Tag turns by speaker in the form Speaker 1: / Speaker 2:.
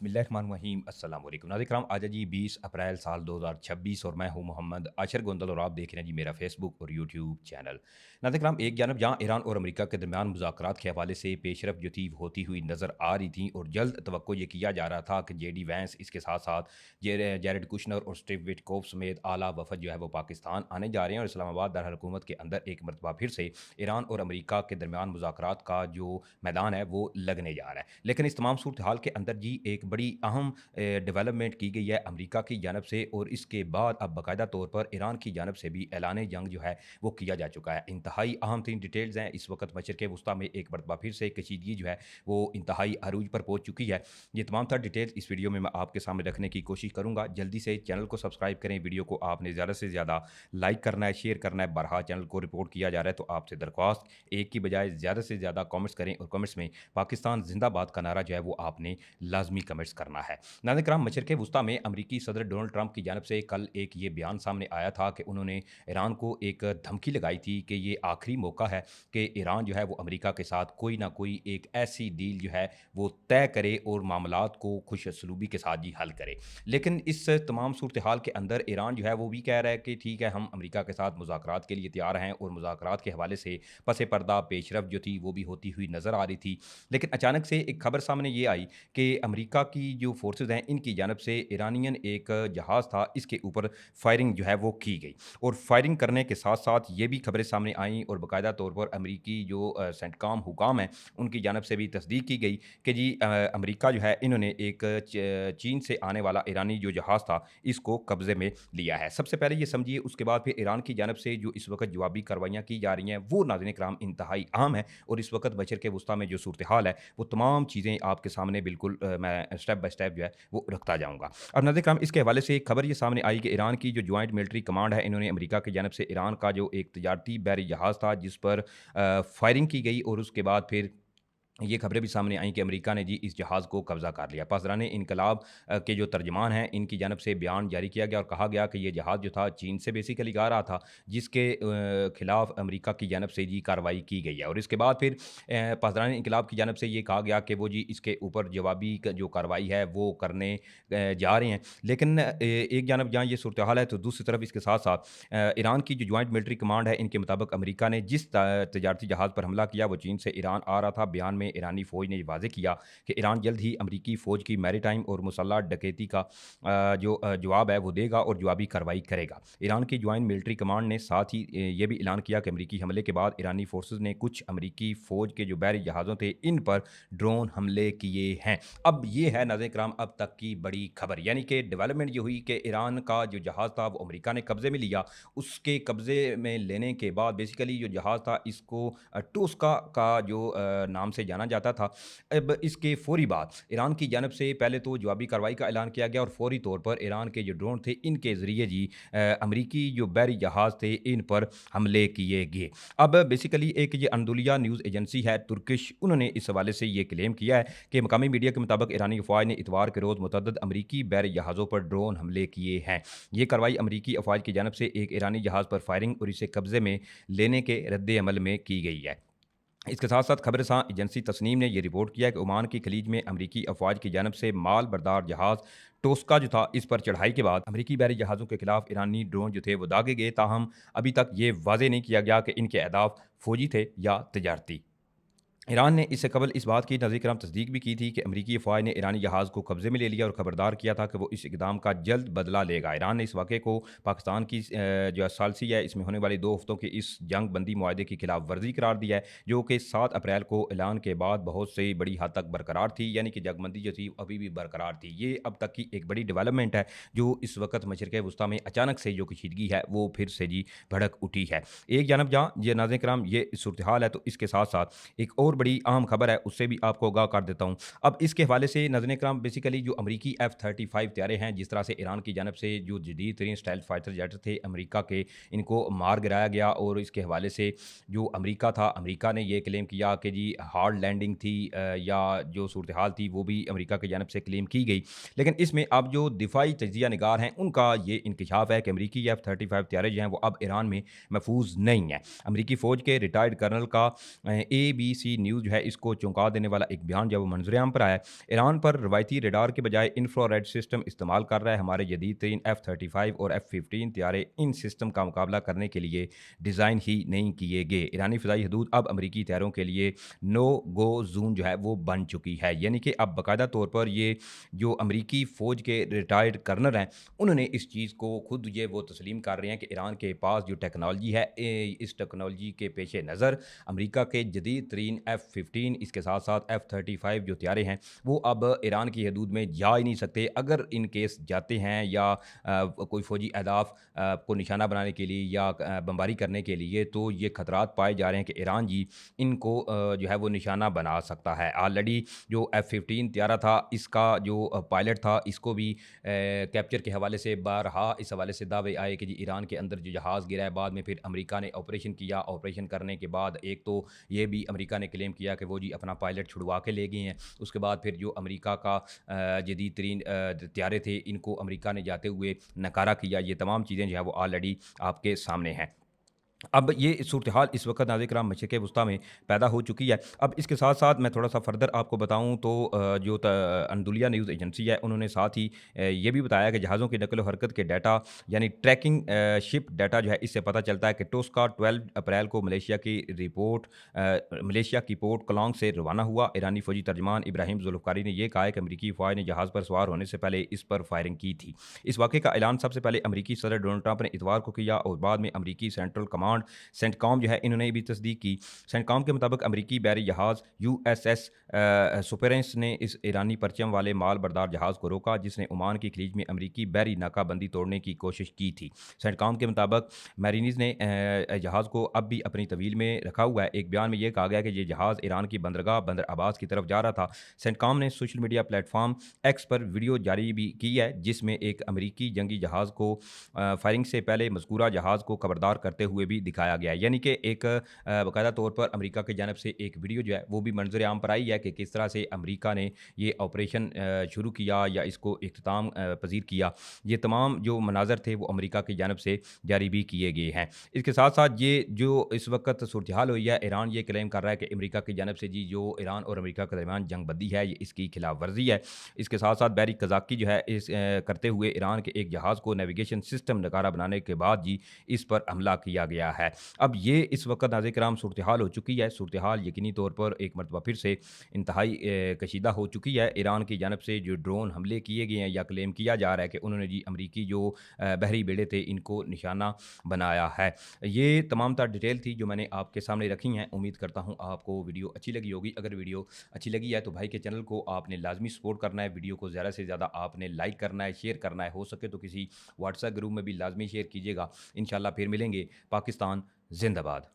Speaker 1: बिस्मिल्लाहिर्रहमानिर्रहीम अस्सलाम वालेकुम नाज़रीन आज है जी 20 अप्रैल साल 2026 और मैं हूं मोहम्मद आशर गोंदल और आप देख रहे हैं जी मेरा फेसबुक और यूट्यूब चैनल। नाज़रीन एक जानब जहां ईरान और अमेरिका के दरमियान मुज़ाकरात के हवाले से पेशरफ जो थी होती हुई नज़र आ रही थी और जल्द तवक्को ये किया जा रहा था कि जेडी वैंस इसके साथ साथ जैरेड कुशनर और स्टीव विटकोफ समेत आला वफद जो है वो पाकिस्तान आने जा रहे हैं और इस्लामाबाद दारकूमत के अंदर एक मरतबा फिर से ईरान और अमेरिका के दरमियान मुज़ाकरात का जो मैदान है वो लगने जा रहा है। लेकिन इस तमाम सूरत हाल के अंदर जी एक बड़ी अहम डेवलपमेंट की गई है अमेरिका की जानब से और इसके बाद अब बाकायदा तौर पर ईरान की जानब से भी ऐलान जंग जो है वो किया जा चुका है। इंतहाई अहम तीन डिटेल्स हैं इस वक्त मशरक़ वस्ती में एक मरतबा फिर से कशीदगी जो है वो इंतहाई अरूज पर पहुँच चुकी है। ये तमाम तर डिटेल्स इस वीडियो में मैं आपके सामने रखने की कोशिश करूँगा। जल्दी से चैनल को सब्सक्राइब करें, वीडियो को आपने ज़्यादा से ज़्यादा लाइक करना है, शेयर करना है। बरहा चैनल को रिपोर्ट किया जा रहा है तो आपसे दरख्वास्त एक की बजाय ज़्यादा से ज़्यादा कॉमेंट्स करें और कमेंट्स में पाकिस्तान जिंदाबाद का नारा जो है वो आपने लाजमी कमेंट्स करना है। नाज़रीन कराम मशरक़ वस्ती में अमरीकी सदर डोनाल्ड ट्रंप की जानब से कल एक ये बयान सामने आया था कि उन्होंने ईरान को एक धमकी लगाई थी कि ये आखिरी मौका है कि ईरान जो है वो अमरीका के साथ कोई ना कोई एक ऐसी डील जो है वो तय करे और मामलात को खुश सलूबी के साथ ही हल करे। लेकिन इस तमाम सूरत हाल के अंदर ईरान जो है वो भी कह रहा है कि ठीक है हम अमरीका के साथ मुज़ाकरात के लिए तैयार हैं और मुज़ाकरात के हवाले से पस पर्दा पेशरफ जो थी वो भी होती हुई नज़र आ रही थी। लेकिन अचानक से एक खबर सामने ये आई कि अमेरिका की जो फोर्सेस हैं इनकी जानब से ईरानियन एक जहाज़ था इसके ऊपर फायरिंग जो है वो की गई और फायरिंग करने के साथ साथ ये भी खबरें सामने आईं और बाकायदा तौर पर अमेरिकी जो सेंटकॉम हुकाम हैं उनकी जानब से भी तस्दीक की गई कि जी अमेरिका जो है इन्होंने एक चीन से आने वाला ईरानी जो जहाज़ था इसको कब्ज़े में लिया है। सबसे पहले ये समझिए, उसके बाद फिर ईरान की जानब से जो इस वक्त जवाबी कार्रवाइयाँ की जा रही हैं वो नाज़रीन कराम इंतहाई अहम है और इस वक्त मशरक़ वस्ती में जो सूरत हाल है वो तमाम चीज़ें आपके सामने बिल्कुल मैं स्टेप बाय स्टेप जो है वो रखता जाऊँगा। अब नाज़रीन कराम इसके हवाले से एक खबर ये सामने आई कि ईरान की जो जॉइंट मिलिट्री कमांड है इन्होंने अमेरिका की जानब से ईरान का जो एक तजारती बहरी जहाज़ था जिस पर फायरिंग की गई और उसके बाद फिर ये खबरें भी सामने आई कि अमेरिका ने जी इस जहाज़ को कब्ज़ा कर लिया। पासदान इनकलाब के जो तर्जमान हैं इनकी जानब से बयान जारी किया गया और कहा गया कि ये जहाज़ जो था चीन से बेसिकली आ रहा था जिसके खिलाफ अमेरिका की जानब से जी कार्रवाई की गई है और इसके बाद फिर पासदान इनकलाब की जानब से ये कहा गया कि वो जी इसके ऊपर जवाबी जो कार्रवाई है वो करने जा रहे हैं। लेकिन एक जानब जहाँ ये सूरत हाल है तो दूसरी तरफ इसके साथ साथ ईरान की जो जॉइंट मिलिट्री कमांड है इनके मुताबिक अमेरिका ने जिस तजारती जहाज़ पर हमला किया वो चीन से ईरान आ रहा था। बयान में ईरानी फ़ौज ने वाज़े किया कि ईरान जल्द ही अमरीकी फ़ौज की मैरीटाइम और मुसल्लह डकैती का जो जवाब है वो देगा और जवाबी कार्रवाई करेगा। ईरान की जॉइंट मिलिट्री कमांड ने साथ ही ये भी ऐलान किया कि अमरीकी हमले के बाद ईरानी फोर्सेज ने कुछ अमरीकी फ़ौज के जो बहरी जहाज़ों थे इन पर ड्रोन हमले किए हैं। अब ये है नाज़रीन कराम अब तक की बड़ी खबर, यानी कि डेवलपमेंट ये हुई कि ईरान का जो जहाज़ था वो अमरीका ने कब्ज़े में लिया। उसके कब्ज़े में लेने के बाद बेसिकली जो जहाज़ था इसको टोस्का का जो नाम से जाना जाता था। अब इसके फ़ौरी बाद ईरान की जानब से पहले तो जवाबी कार्रवाई का ऐलान किया गया और फ़ौरी तौर पर ईरान के जो ड्रोन थे इनके ज़रिए जी अमरीकी जो बहरी जहाज़ थे इन पर हमले किए गए। अब बेसिकली एक ये अंदुलिया न्यूज़ एजेंसी है तुर्किश, उन्होंने इस हवाले से ये क्लेम किया है कि मकामी मीडिया के मुताबिक ईरानी अफ़वाज ने इतवार के रोज़ मुतअद्दिद अमरीकी बहरी जहाज़ों पर ड्रोन हमले किए हैं। ये कार्रवाई अमरीकी अफ़वाज की जानब से एक ईरानी जहाज़ पर फायरिंग और इसे कब्ज़े में लेने के रद्द अमल में की गई है। इसके साथ साथ खबरसां एजेंसी तस्नीम ने यह रिपोर्ट किया कि ओमान की खलीज में अमरीकी अफवाज की जानब से माल बरदार जहाज़ टोस्का जो था इस पर चढ़ाई के बाद अमरीकी बहरी जहाज़ों के खिलाफ ईरानी ड्रोन जो थे वो दागे गए। ताहम अभी तक ये वाजे नहीं किया गया कि इनके अहदाफ फौजी थे या तजारती। ईरान ने इससे कबल इस बात की नाज़रीन कराम तस्दीक भी की थी कि अमरीकी अफ़वाज ने ईरानी जहाज़ को कब्ज़े में ले लिया और खबरदार किया था कि वो इस इकदाम का जल्द बदला लेगा। ईरान ने इस वाक़े को पाकिस्तान की जो सालसी है इसमें होने वाली 2 हफ़्तों के इस जंग बंदी मुआहदे की खिलाफ वर्जी करार दिया है जो कि 7 अप्रैल को ऐलान के बाद बहुत से बड़ी हद तक बरकरार थी, यानी कि जंगबंदी जो थी अभी भी बरकरार थी। ये अब तक की एक बड़ी डेवलपमेंट है जो इस वक्त मशरक़ वस्ती में अचानक से जो कशीदगी है वो फिर से जी भड़क उठी है। एक जानब जहाँ ये नाज़रीन कराम ये सूरत हाल है तो इसके साथ साथ एक और बड़ी अहम खबर है उससे भी आपको आगाह कर देता हूँ। अब इसके हवाले से नाज़रीन कराम बेसिकली जो अमरीकी F-35 तैयारे हैं जिस तरह से ईरान की जानब से जो जदीद तरीन स्टाइल फाइटर जेट थे अमरीका के इनको मार गिराया गया और इसके हवाले से जो अमरीका था अमरीका ने ये क्लेम किया कि जी हार्ड लैंडिंग थी या जो सूरत हाल थी वो भी अमरीका की जानब से क्लेम की गई। लेकिन इसमें अब जो दिफाई तजिया निगार हैं उनका ये इंकशाफ है कि अमरीकी F-35 तैयारे जो हैं वो अब ईरान में महफूज नहीं है। अमरीकी फ़ौज के रिटायर्ड कर्नल का ABC न्यूज़ जो है इसको चौंका देने वाला एक बयान जब वो मंजरेआम पर आया है, ईरान पर रवायती रडार के बजाय इंफ्रारेड सिस्टम इस्तेमाल कर रहा है। हमारे जदीद तरीन F-35 और F-15 तैयारे इन सिस्टम का मुकाबला करने के लिए डिज़ाइन ही नहीं किए गए। ईरानी फ़िज़ाई हदूद अब अमरीकी तैयारों के लिए नो गो ज़ोन जो है वो बन चुकी है। यानी कि अब बाकायदा तौर पर ये जो अमरीकी फ़ौज के रिटायर्ड कर्नल हैं, उन्होंने इस चीज़ को खुद ये वो तस्लीम कर रहे हैं कि ईरान के पास जो टेक्नोलॉजी है, इस टेक्नोलॉजी के पेश नज़र अमरीका के जदीद तरीन F-15 इसके साथ साथ F-35 जो तैयारे हैं वो अब ईरान की हदूद में जा ही नहीं सकते। अगर इन केस जाते हैं या कोई फ़ौजी अहदाफ को निशाना बनाने के लिए या बमबारी करने के लिए, तो ये खतरात पाए जा रहे हैं कि ईरान जी इनको जो है वो निशाना बना सकता है। ऑलरेडी जो F-15 तैयारा था, इसका जो पायलट था, इसको भी कैप्चर के हवाले से बारहा इस हवाले से दावे आए कि जी ईरान के अंदर जो जहाज़ गिरा है, बाद में फिर अमेरिका ने ऑपरेशन किया। ऑपरेशन करने के बाद एक तो ये भी अमेरिका ने क्लेम किया कि वो जी अपना पायलट छुड़वा के ले गए हैं। उसके बाद फिर जो अमेरिका का जदीद तरीन तैयारे थे, इनको अमेरिका ने जाते हुए नकारा किया। ये तमाम चीज़ें जो है वो ऑलरेडी आपके सामने हैं। अब ये सूरत-ए-हाल इस वक़्त नाज़िर-ए-किराम मशरिक़ वुस्ता में पैदा हो चुकी है। अब इसके साथ-साथ मैं थोड़ा-सा फ़र्दर आपको बताऊँ तो जो अंदुलिया न्यूज़ एजेंसी है, उन्होंने साथ ही ये भी बताया कि जहाज़ों की नक़्ल व हरकत के डाटा यानी ट्रैकिंग शिप डाटा जो है, इससे पता चलता है कि टोस्का 12 अप्रैल को मलेशिया की पोर्ट क्लांग से रवाना हुआ। ईरानी फ़ौजी तर्जमान इब्राहिम ज़ुल्फ़िकार ने ये कहा है कि अमरीकी फ़ौज ने जहाज़ पर सवार होने से पहले इस पर फायरिंग की थी। इस वाक़े का ऐलान सबसे पहले अमरीकी सदर डोनाल्ड ट्रंप ने इतवार को किया और बाद में अमरीकी सेंट्रल कमांड सेंटकॉम जो है, इन्होंने भी तस्दीक की। सेंटकॉम के मुताबिक अमरीकी बहरी जहाज़ यूएसएस सुपेरेंस ने इस ईरानी परचम वाले माल बरदार जहाज़ को रोका, जिसने ओमान की खलीज में अमरीकी बहरी नाकाबंदी तोड़ने की कोशिश की थी। सेंटकॉम के मुताबिक मैरीनीज़ ने जहाज़ को अब भी अपनी तवील में रखा हुआ है। एक बयान में यह कहा गया कि ये जहाज़ ईरान की बंदरगाह बंदर अब्बास की तरफ जा रहा था। सेंटकॉम ने सोशल मीडिया प्लेटफॉर्म एक्स पर वीडियो जारी भी की है, जिसमें एक अमरीकी जंगी जहाज़ को फायरिंग से पहले मज़कूरा जहाज़ को खबरदार करते हुए भी दिखाया गया है। यानी कि एक बाकायदा तौर पर अमेरिका की जानिब से एक वीडियो जो है वो भी मंजर आम पर आई है कि किस तरह से अमेरिका ने ये ऑपरेशन शुरू किया या इसको इख्तिताम पजीर किया। ये तमाम जो मनाजर थे वो अमेरिका की जानिब से जारी भी किए गए हैं। इसके साथ साथ ये जो इस वक्त सूरत हाल हुई है, ईरान ये क्लेम कर रहा है कि अमेरिका की जानिब से जी जो ईरान और अमेरिका के दरमियान जंग बंदी है, ये इसकी खिलाफ वर्जी है। इसके साथ साथ बहरी कज़ाकी जो है इस करते हुए ईरान के एक जहाज़ को नेविगेशन सिस्टम नकारा बनाने के बाद जी इस पर हमला किया गया है। अब ये इस वक़्त नाज़िर-ए-किराम सूरत-ए-हाल हो चुकी है। सूरत-ए-हाल यकीनी तौर पर एक मरतबा फिर से इंतहाई कशीदा हो चुकी है। ईरान की जानिब से जो ड्रोन हमले किए गए हैं या क्लेम किया जा रहा है कि उन्होंने जी अमरीकी जो बहरी बेड़े थे, इनको निशाना बनाया है। ये तमाम तर डिटेल थी जो मैंने आपके सामने रखी हैं। उम्मीद करता हूँ आपको वीडियो अच्छी लगी होगी। अगर वीडियो अच्छी लगी है तो भाई के चैनल को आपने लाज़मी सपोर्ट करना है। वीडियो को ज़्यादा से ज़्यादा आपने लाइक करना है, शेयर करना है। हो सके तो किसी व्हाट्सएप ग्रुप में भी लाज़मी शेयर कीजिएगा। इंशाल्लाह फिर मिलेंगे। पाकिस्तान ज़िंदाबाद।